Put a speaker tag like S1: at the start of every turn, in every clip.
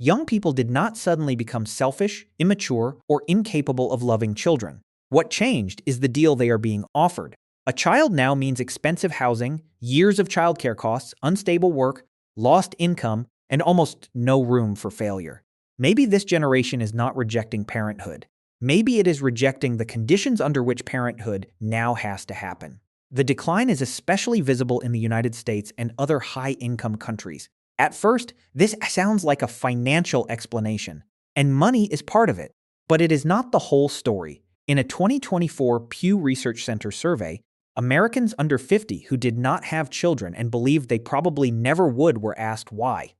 S1: Young people did not suddenly become selfish, immature, or incapable of loving children. What changed is the deal they are being offered. A child now means expensive housing, years of childcare costs, unstable work, lost income, and almost no room for failure. Maybe this generation is not rejecting parenthood. Maybe it is rejecting the conditions under which parenthood now has to happen. The decline is especially visible in the United States and other high-income countries. At first, this sounds like a financial explanation, and money is part of it. But it is not the whole story. In a 2024 Pew Research Center survey, Americans under 50 who did not have children and believed they probably never would were asked why.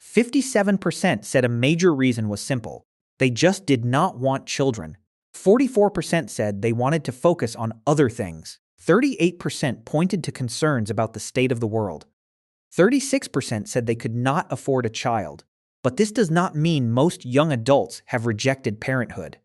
S1: 57% said a major reason was simple. They just did not want children. 44% said they wanted to focus on other things. 38% pointed to concerns about the state of the world. 36% said they could not afford a child. But this does not mean most young adults have rejected parenthood.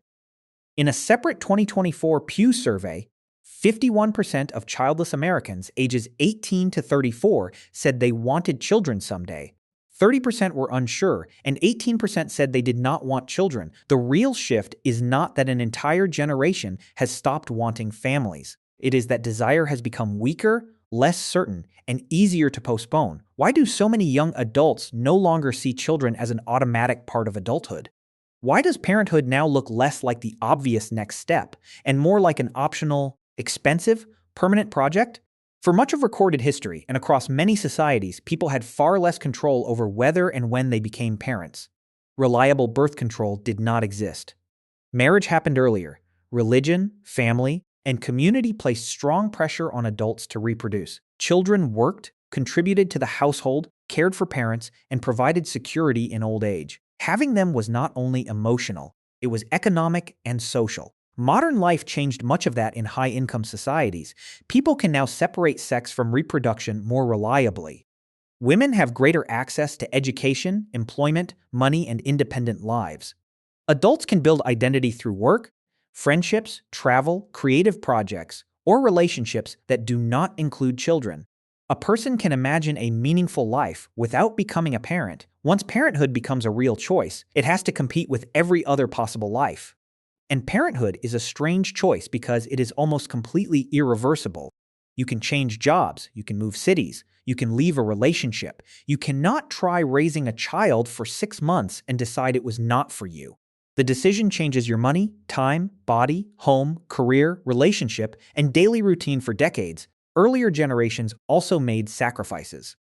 S1: In a separate 2024 Pew survey, 51% of childless Americans ages 18 to 34 said they wanted children someday. 30% were unsure, and 18% said they did not want children. The real shift is not that an entire generation has stopped wanting families. It is that desire has become weaker, less certain, and easier to postpone. Why do so many young adults no longer see children as an automatic part of adulthood? Why does parenthood now look less like the obvious next step and more like an optional, expensive, permanent project? For much of recorded history and across many societies, people had far less control over whether and when they became parents. Reliable birth control did not exist. Marriage happened earlier. Religion, family, and community placed strong pressure on adults to reproduce. Children worked, contributed to the household, cared for parents, and provided security in old age. Having them was not only emotional, it was economic and social. Modern life changed much of that in high-income societies. People can now separate sex from reproduction more reliably. Women have greater access to education, employment, money, and independent lives. Adults can build identity through work, friendships, travel, creative projects, or relationships that do not include children. A person can imagine a meaningful life without becoming a parent. Once parenthood becomes a real choice, it has to compete with every other possible life. And parenthood is a strange choice because it is almost completely irreversible. You can change jobs, you can move cities, you can leave a relationship. You cannot try raising a child for 6 months and decide it was not for you. The decision changes your money, time, body, home, career, relationship, and daily routine for decades. Earlier generations also made sacrifices.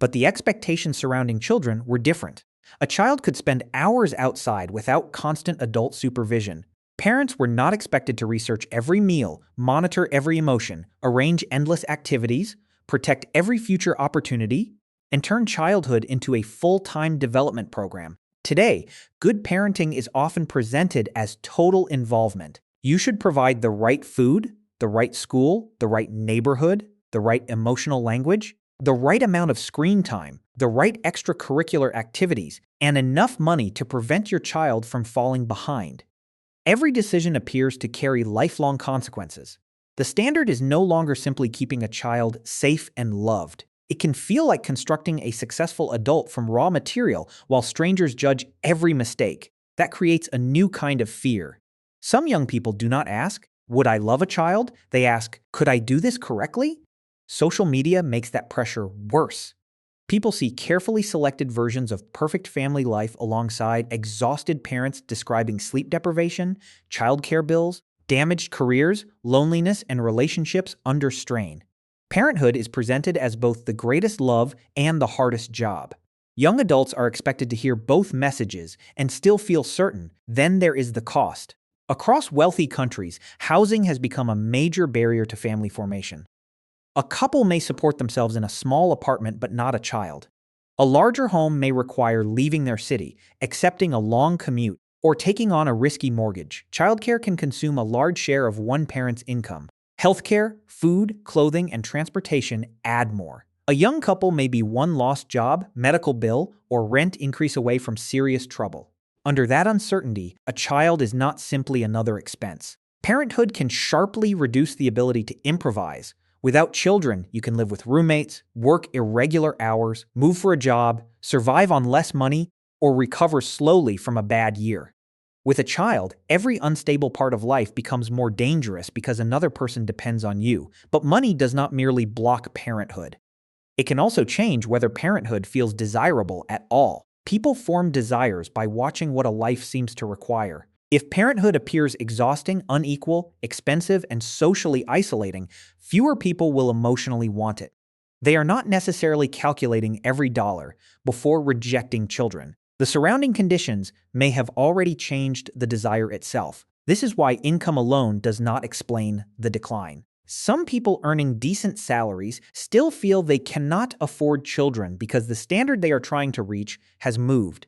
S1: But the expectations surrounding children were different. A child could spend hours outside without constant adult supervision. Parents were not expected to research every meal, monitor every emotion, arrange endless activities, protect every future opportunity, and turn childhood into a full-time development program. Today, good parenting is often presented as total involvement. You should provide the right food, the right school, the right neighborhood, the right emotional language, the right amount of screen time, the right extracurricular activities, and enough money to prevent your child from falling behind. Every decision appears to carry lifelong consequences. The standard is no longer simply keeping a child safe and loved. It can feel like constructing a successful adult from raw material while strangers judge every mistake. That creates a new kind of fear. Some young people do not ask, "Would I love a child?" They ask, "Could I do this correctly?" Social media makes that pressure worse. People see carefully selected versions of perfect family life alongside exhausted parents describing sleep deprivation, childcare bills, damaged careers, loneliness, and relationships under strain. Parenthood is presented as both the greatest love and the hardest job. Young adults are expected to hear both messages and still feel certain. Then there is the cost. Across wealthy countries, housing has become a major barrier to family formation. A couple may support themselves in a small apartment but not a child. A larger home may require leaving their city, accepting a long commute, or taking on a risky mortgage. Childcare can consume a large share of one parent's income. Healthcare, food, clothing, and transportation add more. A young couple may be one lost job, medical bill, or rent increase away from serious trouble. Under that uncertainty, a child is not simply another expense. Parenthood can sharply reduce the ability to improvise. Without children, you can live with roommates, work irregular hours, move for a job, survive on less money, or recover slowly from a bad year. With a child, every unstable part of life becomes more dangerous because another person depends on you, but money does not merely block parenthood. It can also change whether parenthood feels desirable at all. People form desires by watching what a life seems to require. If parenthood appears exhausting, unequal, expensive, and socially isolating, fewer people will emotionally want it. They are not necessarily calculating every dollar before rejecting children. The surrounding conditions may have already changed the desire itself. This is why income alone does not explain the decline. Some people earning decent salaries still feel they cannot afford children because the standard they are trying to reach has moved.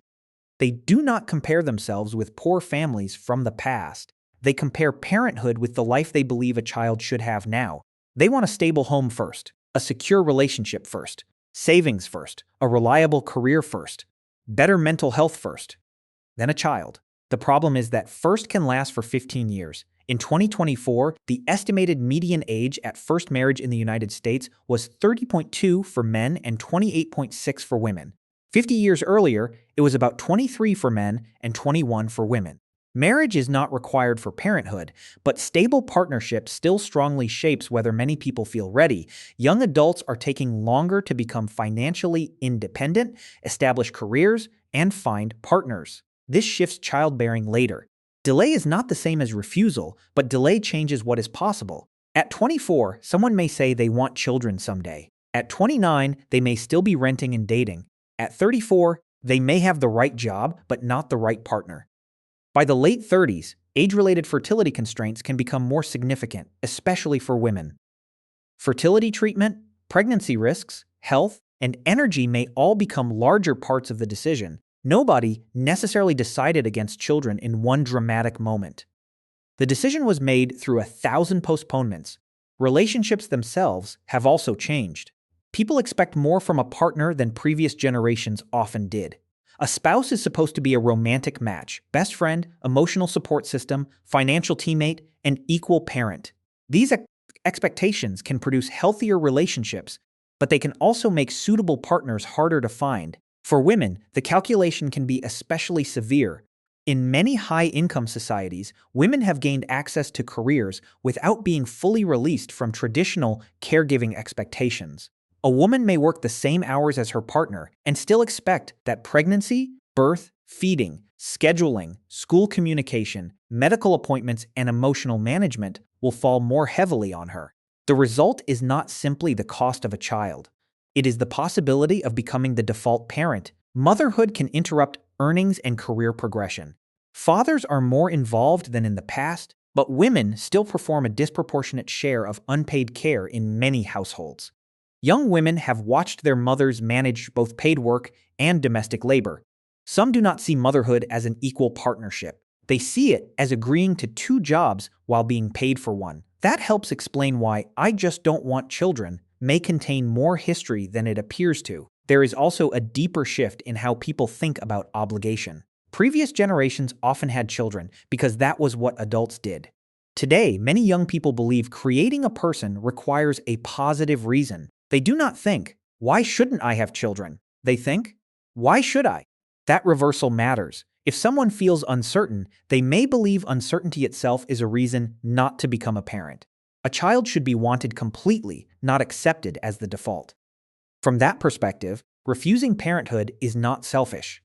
S1: They do not compare themselves with poor families from the past. They compare parenthood with the life they believe a child should have now. They want a stable home first, a secure relationship first, savings first, a reliable career first, better mental health first, then a child. The problem is that first can last for 15 years. In 2024, the estimated median age at first marriage in the United States was 30.2 for men and 28.6 for women. 50 years earlier, it was about 23 for men and 21 for women. Marriage is not required for parenthood, but stable partnership still strongly shapes whether many people feel ready. Young adults are taking longer to become financially independent, establish careers, and find partners. This shifts childbearing later. Delay is not the same as refusal, but delay changes what is possible. At 24, someone may say they want children someday. At 29, they may still be renting and dating. At 34, they may have the right job, but not the right partner. By the late 30s, age-related fertility constraints can become more significant, especially for women. Fertility treatment, pregnancy risks, health, and energy may all become larger parts of the decision. Nobody necessarily decided against children in one dramatic moment. The decision was made through 1,000 postponements. Relationships themselves have also changed. People expect more from a partner than previous generations often did. A spouse is supposed to be a romantic match, best friend, emotional support system, financial teammate, and equal parent. These expectations can produce healthier relationships, but they can also make suitable partners harder to find. For women, the calculation can be especially severe. In many high-income societies, women have gained access to careers without being fully released from traditional caregiving expectations. A woman may work the same hours as her partner and still expect that pregnancy, birth, feeding, scheduling, school communication, medical appointments, and emotional management will fall more heavily on her. The result is not simply the cost of a child. It is the possibility of becoming the default parent. Motherhood can interrupt earnings and career progression. Fathers are more involved than in the past, but women still perform a disproportionate share of unpaid care in many households. Young women have watched their mothers manage both paid work and domestic labor. Some do not see motherhood as an equal partnership. They see it as agreeing to two jobs while being paid for one. That helps explain why "I just don't want children" may contain more history than it appears to. There is also a deeper shift in how people think about obligation. Previous generations often had children because that was what adults did. Today, many young people believe creating a person requires a positive reason. They do not think, "Why shouldn't I have children?" They think, "Why should I?" That reversal matters. If someone feels uncertain, they may believe uncertainty itself is a reason not to become a parent. A child should be wanted completely, not accepted as the default. From that perspective, refusing parenthood is not selfish.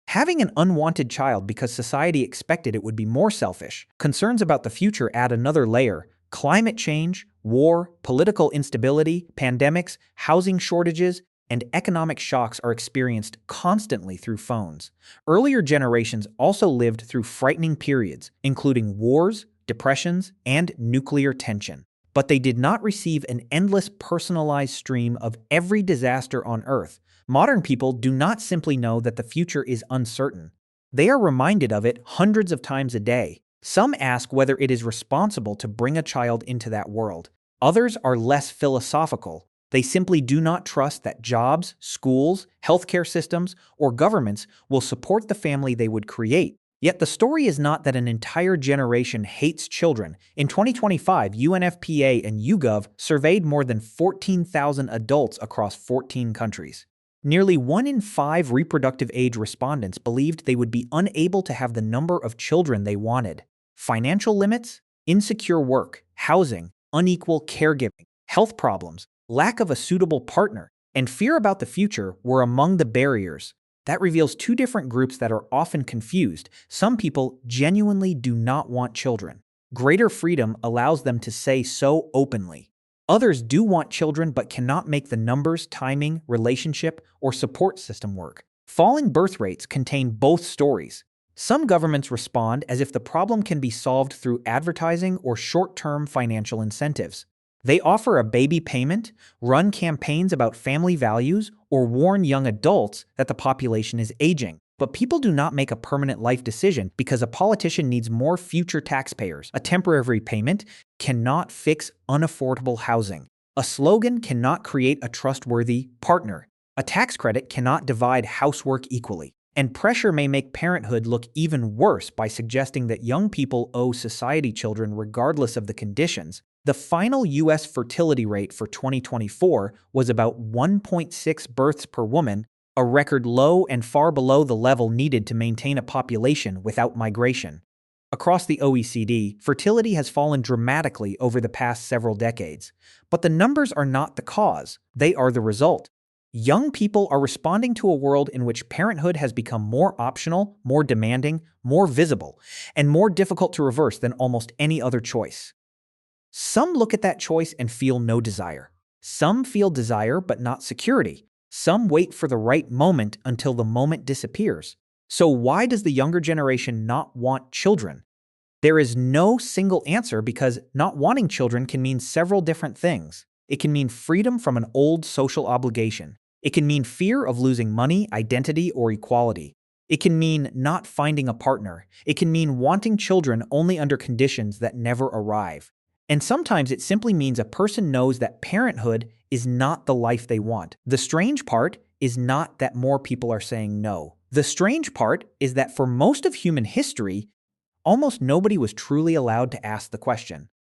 S1: Having an unwanted child because society expected it would be more selfish. Concerns about the future add another layer. Climate change, war, political instability, pandemics, housing shortages, and economic shocks are experienced constantly through phones. Earlier generations also lived through frightening periods, including wars, depressions, and nuclear tension. But they did not receive an endless personalized stream of every disaster on Earth. Modern people do not simply know that the future is uncertain. They are reminded of it hundreds of times a day. Some ask whether it is responsible to bring a child into that world. Others are less philosophical. They simply do not trust that jobs, schools, healthcare systems, or governments will support the family they would create. Yet the story is not that an entire generation hates children. In 2025, UNFPA and YouGov surveyed more than 14,000 adults across 14 countries. Nearly 1 in 5 reproductive age respondents believed they would be unable to have the number of children they wanted. Financial limits, insecure work, housing, unequal caregiving, health problems, lack of a suitable partner, and fear about the future were among the barriers. That reveals two different groups that are often confused. Some people genuinely do not want children. Greater freedom allows them to say so openly. Others do want children but cannot make the numbers, timing, relationship, or support system work. Falling birth rates contain both stories. Some governments respond as if the problem can be solved through advertising or short-term financial incentives. They offer a baby payment, run campaigns about family values, or warn young adults that the population is aging. But people do not make a permanent life decision because a politician needs more future taxpayers. A temporary payment cannot fix unaffordable housing. A slogan cannot create a trustworthy partner. A tax credit cannot divide housework equally. And pressure may make parenthood look even worse by suggesting that young people owe society children regardless of the conditions. The final U.S. fertility rate for 2024 was about 1.6 births per woman, a record low and far below the level needed to maintain a population without migration. Across the OECD, fertility has fallen dramatically over the past several decades. But the numbers are not the cause, they are the result. Young people are responding to a world in which parenthood has become more optional, more demanding, more visible, and more difficult to reverse than almost any other choice. Some look at that choice and feel no desire. Some feel desire but not security. Some wait for the right moment until the moment disappears. So why does the younger generation not want children? There is no single answer because not wanting children can mean several different things. It can mean freedom from an old social obligation. It can mean fear of losing money, identity, or equality. It can mean not finding a partner. It can mean wanting children only under conditions that never arrive. And sometimes it simply means a person knows that parenthood is not the life they want. The strange part is not that more people are saying no. The strange part is that for most of human history, almost nobody was truly allowed to ask the question.